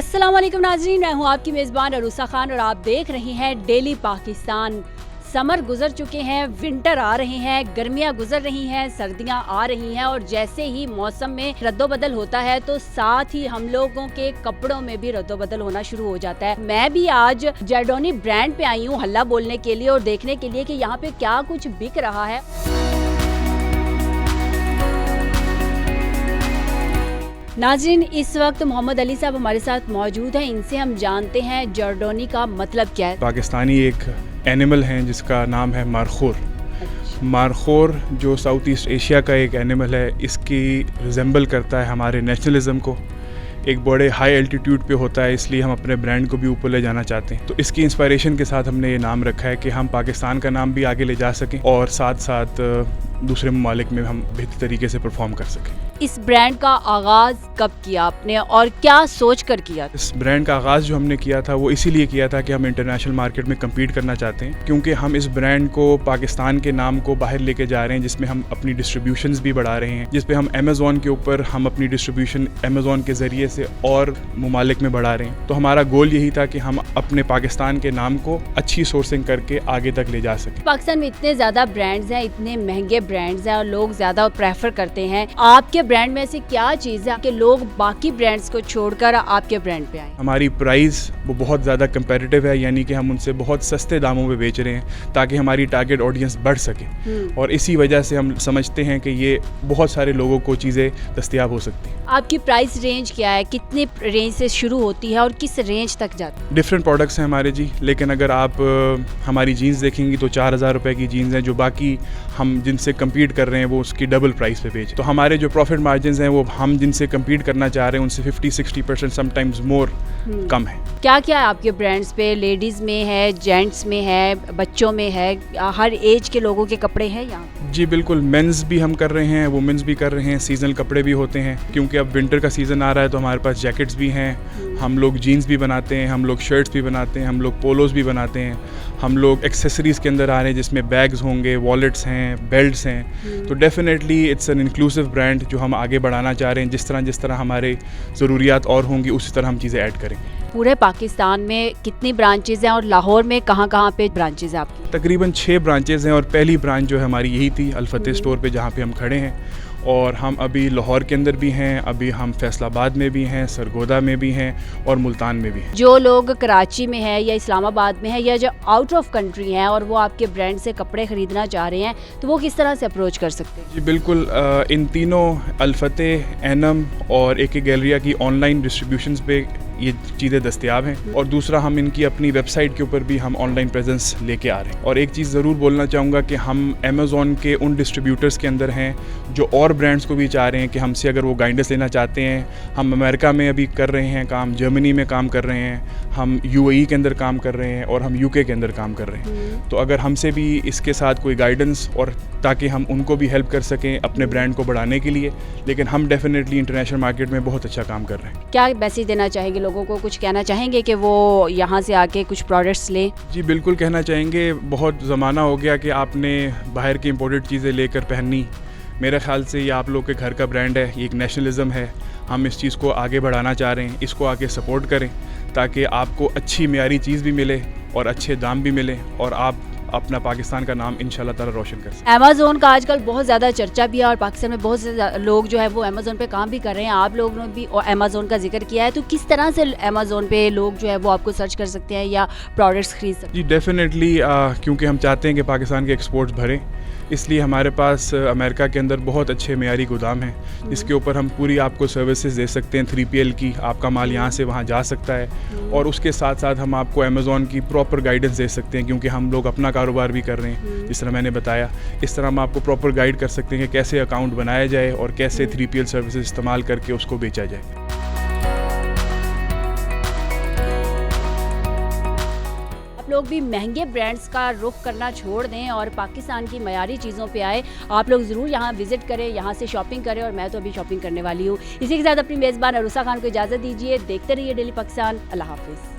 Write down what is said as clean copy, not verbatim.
अस्सलाम वालेकुम नाज़रीन, मैं हूँ आपकी मेज़बान अरूसा खान और आप देख रहे हैं डेली पाकिस्तान। समर गुजर चुके हैं, विंटर आ रहे हैं, गर्मियाँ गुजर रही हैं, सर्दियाँ आ रही हैं और जैसे ही मौसम में रद्दोबदल होता है तो साथ ही हम लोगों के कपड़ों में भी रद्दोबदल होना शुरू हो जाता है। मैं भी आज जर्डोनी ब्रांड पे आई हूँ हल्ला बोलने के लिए और देखने के लिए कि यहाँ पे क्या कुछ बिक रहा है। नाज़रीन, इस वक्त मोहम्मद अली साहब हमारे साथ मौजूद हैं। इनसे हम जानते हैं जर्डोनी का मतलब क्या है। पाकिस्तानी एक एनिमल है जिसका नाम है मारखोर। मारखोर जो साउथ ईस्ट एशिया का एक एनिमल है, इसकी रिजेंबल करता है हमारे नेशनलिज्म को। एक बड़े हाई एल्टीट्यूड पे होता है, इसलिए हम अपने ब्रांड को भी ऊपर ले जाना चाहते हैं। तो इसकी इंस्पायरेशन के साथ हमने ये नाम रखा है कि हम पाकिस्तान का नाम भी आगे ले जा सकें और साथ साथ दूसरे ममालिक में हम बेहतर तरीके से परफॉर्म कर सकें। इस ब्रांड का आगाज़ कब किया आपने और क्या सोच कर किया? इस ब्रांड का आगाज़ जो हमने किया था वो इसीलिए किया था कि हम इंटरनेशनल मार्केट में कम्पीट करना चाहते हैं, क्योंकि हम इस ब्रांड को पाकिस्तान के नाम को बाहर लेके जा रहे हैं, जिसमें हम अपनी डिस्ट्रीब्यूशंस भी बढ़ा रहे हैं, जिसपे हम अमेज़ॉन के ऊपर हम अपनी डिस्ट्रीब्यूशन अमेज़ॉन के ज़रिए से और ममालिक में बढ़ा रहे हैं। तो हमारा गोल यही था कि हम अपने पाकिस्तान के नाम को अच्छी सोर्सिंग करके आगे तक ले जा सकें। पाकिस्तान में इतने ज़्यादा ब्रांड्स हैं, इतने महंगे ब्रांड्स हैं और लोग ज़्यादा प्रेफर करते हैं। आपके ब्रांड में ऐसी क्या चीज़ है कि लोग बाकी ब्रांड्स को छोड़कर आपके ब्रांड पे आए? हमारी प्राइस वो बहुत ज़्यादा कंपैरेटिव है, यानी कि हम उनसे बहुत सस्ते दामों पे बेच रहे हैं ताकि हमारी टारगेट ऑडियंस बढ़ सके और इसी वजह से हम समझते हैं कि ये बहुत सारे लोगों को चीज़ें दस्तयाब हो सकती हैं। आपकी प्राइस रेंज क्या है? कितने रेंज से शुरू होती है और किस रेंज तक जाती है? डिफरेंट प्रोडक्ट्स हैं हमारे जी, लेकिन अगर आप हमारी जीन्स देखेंगी तो 4000 रुपये की जीन्स हैं, जो बाकी हम जिनसे कम्पीट कर रहे हैं वो उसकी डबल प्राइस पे बेच। तो हमारे जो प्रॉफिट मार्जिन हैं वो हम जिनसे कम्पीट करना चाह रहे हैं उनसे 50-60% समटाइम्स मोर कम है। क्या क्या है आपके ब्रांड्स पे? लेडीज़ में है, जेंट्स में है, बच्चों में है, हर एज के लोगों के कपड़े हैं यहाँ? जी बिल्कुल, मेंस भी हम कर रहे हैं, वुमेंस भी कर रहे हैं, सीजनल कपड़े भी होते हैं, क्योंकि अब विंटर का सीज़न आ रहा है तो हमारे पास जैकेट्स भी हैं, हम लोग जीन्स भी बनाते हैं, हम लोग शर्ट्स भी बनाते हैं, हम लोग पोलोज भी बनाते हैं, हम लोग एक्सेसरीज़ के अंदर आ रहे हैं जिसमें बैग्स होंगे, वॉलेट्स हैं, बेल्ट्स हैं। तो definitely it's an inclusive brand जो हम आगे बढ़ाना चाह रहे हैं। जिस तरह हमारे ज़रूरियात और होंगी उसी तरह हम चीज़ें ऐड करेंगे। पूरे पाकिस्तान में कितनी ब्रांचेज़ हैं और लाहौर में कहाँ कहाँ पे ब्रांचेज़ हैं आपकी? तकरीबन 6 ब्रांचेज़ हैं और पहली ब्रांच जो है हमारी यही थी अल-फतेह स्टोर पे, जहाँ पे हम खड़े हैं। और हम अभी लाहौर के अंदर भी हैं, अभी हम फैसलाबाद में भी हैं, सरगोदा में भी हैं और मुल्तान में भी हैं। जो लोग कराची में है या इस्लामाबाद में है या जो आउट ऑफ कंट्री हैं और वो आपके ब्रांड से कपड़े ख़रीदना चाह रहे हैं तो वो किस तरह से अप्रोच कर सकते हैं? जी बिल्कुल, इन तीनों अल-फतेह, एनम और AK गैलरिया की ऑनलाइन डिस्ट्रीब्यूशंस पे ये चीज़ें दस्तयाब हैं और दूसरा हम इनकी अपनी वेबसाइट के ऊपर भी हम ऑनलाइन प्रेजेंस लेके आ रहे हैं। और एक चीज़ ज़रूर बोलना चाहूँगा कि हम अमेज़ॉन के उन डिस्ट्रीब्यूटर्स के अंदर हैं जो और ब्रांड्स को भी चाह रहे हैं कि हमसे अगर वो गाइडेंस लेना चाहते हैं। हम अमेरिका में अभी कर रहे हैं काम, जर्मनी में काम कर रहे हैं, हम UAE के अंदर काम कर रहे हैं और हम UK के अंदर काम कर रहे हैं। तो अगर हमसे भी इसके साथ कोई गाइडेंस और ताकि हम उनको भी हेल्प कर सकें अपने ब्रांड को बढ़ाने के लिए, लेकिन हम डेफिनेटली इंटरनेशनल मार्केट में बहुत अच्छा काम कर रहे हैं। क्या मैसेज देना चाहेंगे लोगों को? कुछ कहना चाहेंगे कि वो यहाँ से आके कुछ प्रोडक्ट्स लें? जी बिल्कुल कहना चाहेंगे। बहुत ज़माना हो गया कि आपने बाहर की इम्पोर्टेड चीज़ें लेकर पहननी। मेरे ख्याल से ये आप लोग के घर का ब्रांड है, ये एक नेशनलिज्म है। हम इस चीज़ को आगे बढ़ाना चाह रहे हैं, इसको आगे सपोर्ट करें ताकि आपको अच्छी मियारी चीज़ भी मिले और अच्छे दाम भी मिले और आप अपना पाकिस्तान का नाम इंशाल्लाह ताला रोशन कर सकें। अमेज़ॉन का आजकल बहुत ज़्यादा चर्चा भी है और पाकिस्तान में बहुत से लोग जो है वो अमेज़ॉन पे काम भी कर रहे हैं। आप लोगों ने भी अमेज़ॉन का जिक्र किया है, तो किस तरह से अमेज़ॉन पे लोग जो है वो आपको सर्च कर सकते हैं या प्रोडक्ट्स खरीद सकते हैं? जी डेफिनेटली, क्योंकि हम चाहते हैं कि पाकिस्तान के एक्सपोर्ट्स भरें, इसलिए हमारे पास अमेरिका के अंदर बहुत अच्छे मियारी गोदाम हैं जिसके ऊपर हम पूरी आपको सर्विसेज दे सकते हैं। 3PL की आपका माल यहाँ से वहाँ जा सकता है और उसके साथ साथ हम आपको अमेज़ॉन की प्रॉपर गाइडेंस दे सकते हैं, क्योंकि हम लोग अपना कारोबार भी कर रहे हैं। जिस तरह मैंने बताया, इस तरह हम आपको प्रॉपर गाइड कर सकते हैं कि कैसे अकाउंट बनाया जाए और कैसे 3PL सर्विसेज इस्तेमाल करके उसको बेचा जाए। लोग भी महंगे ब्रांड्स का रुख करना छोड़ दें और पाकिस्तान की मयारी चीज़ों पे आए। आप लोग ज़रूर यहाँ विज़िट करें, यहाँ से शॉपिंग करें और मैं तो अभी शॉपिंग करने वाली हूँ। इसी के साथ अपनी मेज़बान अरूसा खान को इजाज़त दीजिए। देखते रहिए डेली पाकिस्तान। अल्लाह हाफिज़।